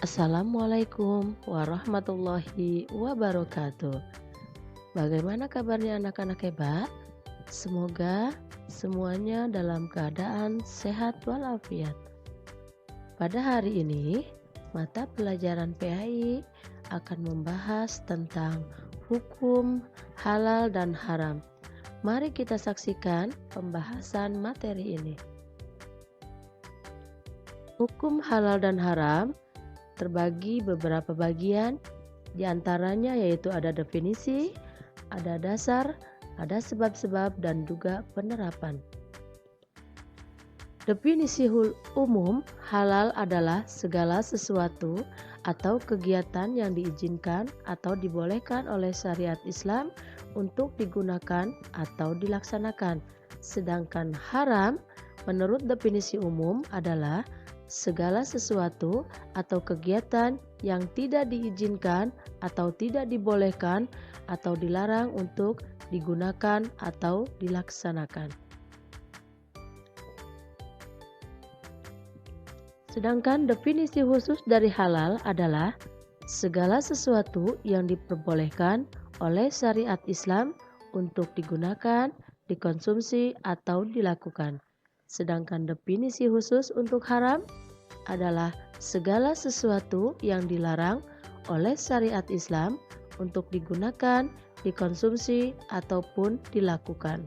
Assalamualaikum warahmatullahi wabarakatuh. Bagaimana kabarnya anak-anak hebat? Semoga semuanya dalam keadaan sehat walafiat. Pada hari ini, mata pelajaran PAI akan membahas tentang hukum halal dan haram. Mari kita saksikan pembahasan materi ini. Hukum halal dan haram terbagi beberapa bagian, di antaranya yaitu ada definisi, ada dasar, ada sebab-sebab, dan juga penerapan. Definisi umum halal adalah segala sesuatu atau kegiatan yang diizinkan atau dibolehkan oleh syariat Islam untuk digunakan atau dilaksanakan. Sedangkan haram menurut definisi umum adalah segala sesuatu atau kegiatan yang tidak diizinkan atau tidak dibolehkan atau dilarang untuk digunakan atau dilaksanakan. Sedangkan definisi khusus dari halal adalah segala sesuatu yang diperbolehkan oleh syariat Islam untuk digunakan, dikonsumsi, atau dilakukan. Sedangkan definisi khusus untuk haram adalah segala sesuatu yang dilarang oleh syariat Islam untuk digunakan, dikonsumsi, ataupun dilakukan.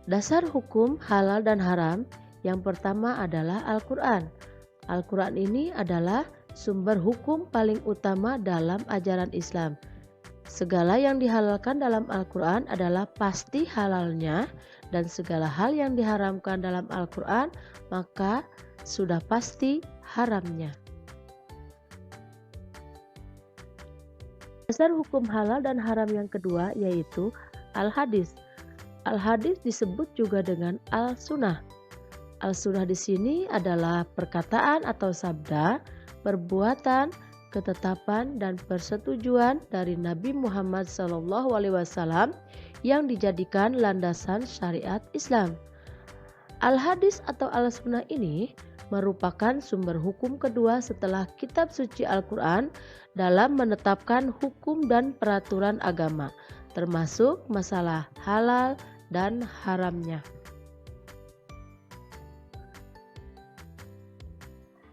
Dasar hukum halal dan haram yang pertama adalah Al-Quran. Al-Quran ini adalah sumber hukum paling utama dalam ajaran Islam. Segala yang dihalalkan dalam Al-Quran adalah pasti halalnya, dan segala hal yang diharamkan dalam Al-Quran maka sudah pasti haramnya. Dasar hukum halal dan haram yang kedua yaitu Al-Hadis. Al-Hadis disebut juga dengan Al-Sunnah. Al-Sunnah di sini adalah perkataan atau sabda, perbuatan, ketetapan dan persetujuan dari Nabi Muhammad SAW yang dijadikan landasan syariat Islam. Al-Hadis atau Al-Sunnah ini merupakan sumber hukum kedua setelah kitab suci Al-Quran dalam menetapkan hukum dan peraturan agama, termasuk masalah halal dan haramnya.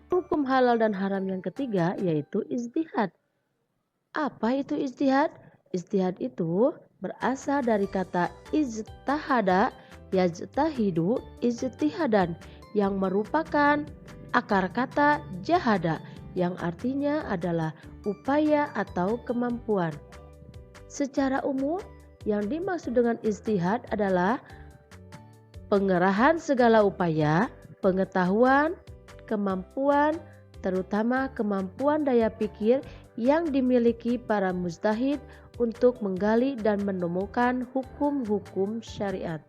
Hukum halal dan haram yang ketiga yaitu ijtihad. Apa itu ijtihad? Ijtihad itu berasal dari kata ijtahada yajtahidu ijtihadan yang merupakan akar kata jahada yang artinya adalah upaya atau kemampuan. Secara umum yang dimaksud dengan ijtihad adalah pengerahan segala upaya, pengetahuan, kemampuan, terutama kemampuan daya pikir yang dimiliki para mujtahid untuk menggali dan menemukan hukum-hukum syariat.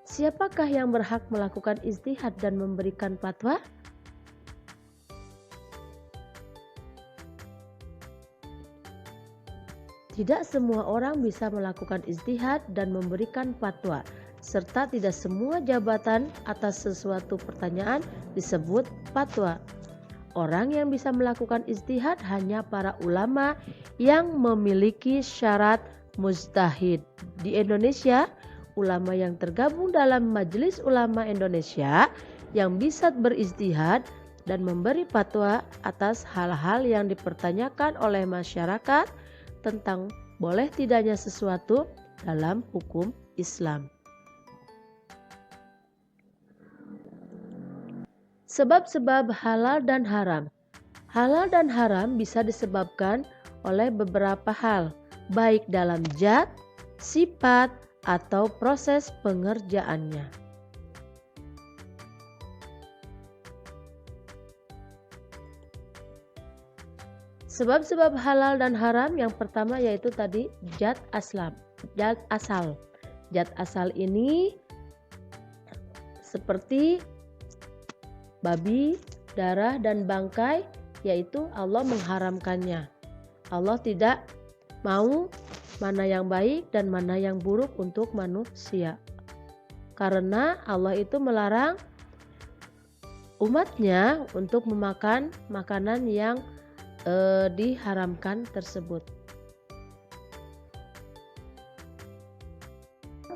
Siapakah yang berhak melakukan ijtihad dan memberikan fatwa? Tidak semua orang bisa melakukan ijtihad dan memberikan fatwa, serta tidak semua jabatan atas sesuatu pertanyaan disebut fatwa. Orang yang bisa melakukan ijtihad hanya para ulama yang memiliki syarat mujtahid. Di Indonesia, ulama yang tergabung dalam Majelis Ulama Indonesia yang bisa berijtihad dan memberi fatwa atas hal-hal yang dipertanyakan oleh masyarakat tentang boleh tidaknya sesuatu dalam hukum Islam. Sebab-sebab halal dan haram. Halal dan haram bisa disebabkan oleh beberapa hal, baik dalam zat, sifat, atau proses pengerjaannya. Sebab-sebab halal dan haram yang pertama yaitu tadi zat asal. Zat asal ini seperti babi, darah, dan bangkai, yaitu Allah mengharamkannya. Allah tidak mau mana yang baik dan mana yang buruk untuk manusia. Karena Allah itu melarang umatnya untuk memakan makanan yang diharamkan tersebut.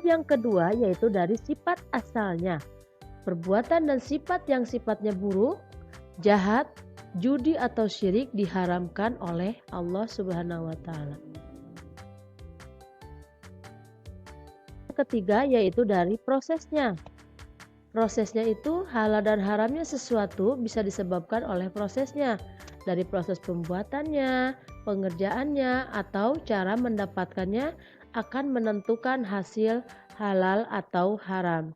Yang kedua yaitu dari sifat asalnya. Perbuatan dan sifat yang sifatnya buruk, jahat, judi atau syirik diharamkan oleh Allah Subhanahu wa taala. Yang ketiga yaitu dari prosesnya. Prosesnya itu halal dan haramnya sesuatu bisa disebabkan oleh prosesnya. Dari proses pembuatannya, pengerjaannya, atau cara mendapatkannya akan menentukan hasil halal atau haram.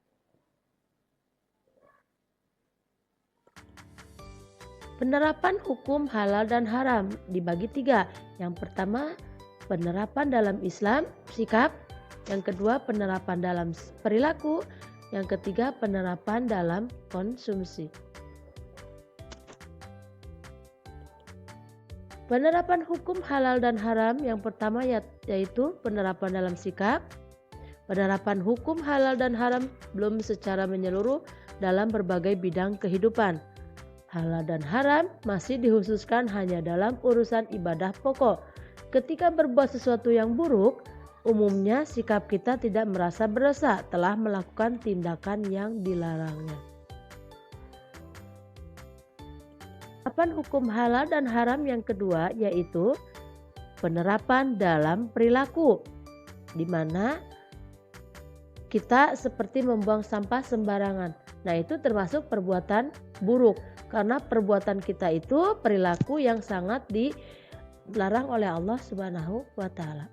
Penerapan hukum halal dan haram dibagi 3. Yang pertama, penerapan dalam Islam, sikap. Yang kedua, penerapan dalam perilaku. Yang ketiga, penerapan dalam konsumsi. Penerapan hukum halal dan haram yang pertama yaitu penerapan dalam sikap. Penerapan hukum halal dan haram belum secara menyeluruh dalam berbagai bidang kehidupan. Halal dan haram masih dikhususkan hanya dalam urusan ibadah pokok. Ketika berbuat sesuatu yang buruk, umumnya sikap kita tidak merasa berdosa telah melakukan tindakan yang dilarangnya. Penerapan hukum halal dan haram yang kedua yaitu penerapan dalam perilaku, di mana kita seperti membuang sampah sembarangan. Nah, itu termasuk perbuatan buruk karena perbuatan kita itu perilaku yang sangat dilarang oleh Allah Subhanahu wa taala.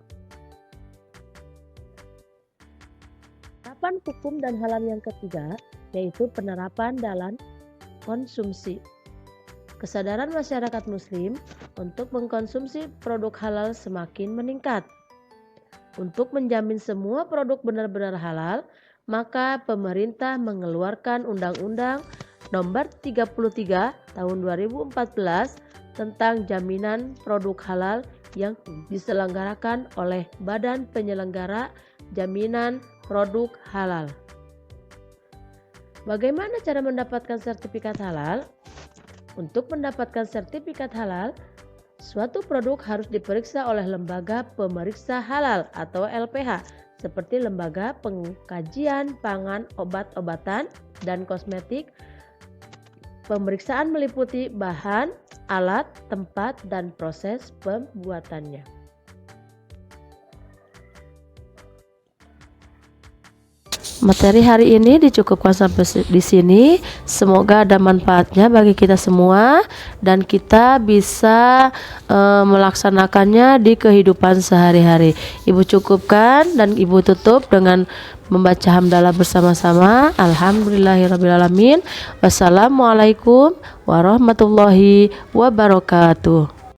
Penerapan hukum dan haram yang ketiga yaitu penerapan dalam konsumsi. Kesadaran masyarakat muslim untuk mengkonsumsi produk halal semakin meningkat. Untuk menjamin semua produk benar-benar halal, maka pemerintah mengeluarkan Undang-Undang Nomor 33 Tahun 2014 tentang jaminan produk halal yang diselenggarakan oleh Badan Penyelenggara Jaminan Produk Halal. Bagaimana cara mendapatkan sertifikat halal? Untuk mendapatkan sertifikat halal, suatu produk harus diperiksa oleh lembaga pemeriksa halal atau LPH seperti Lembaga Pengkajian Pangan, Obat-obatan, dan Kosmetik. Pemeriksaan meliputi bahan, alat, tempat, dan proses pembuatannya. Materi hari ini dicukupkan sampai di sini. Semoga ada manfaatnya bagi kita semua dan kita bisa melaksanakannya di kehidupan sehari-hari. Ibu cukupkan dan Ibu tutup dengan membaca hamdalah bersama-sama. Alhamdulillahirrabbilalamin. Wassalamualaikum warahmatullahi wabarakatuh.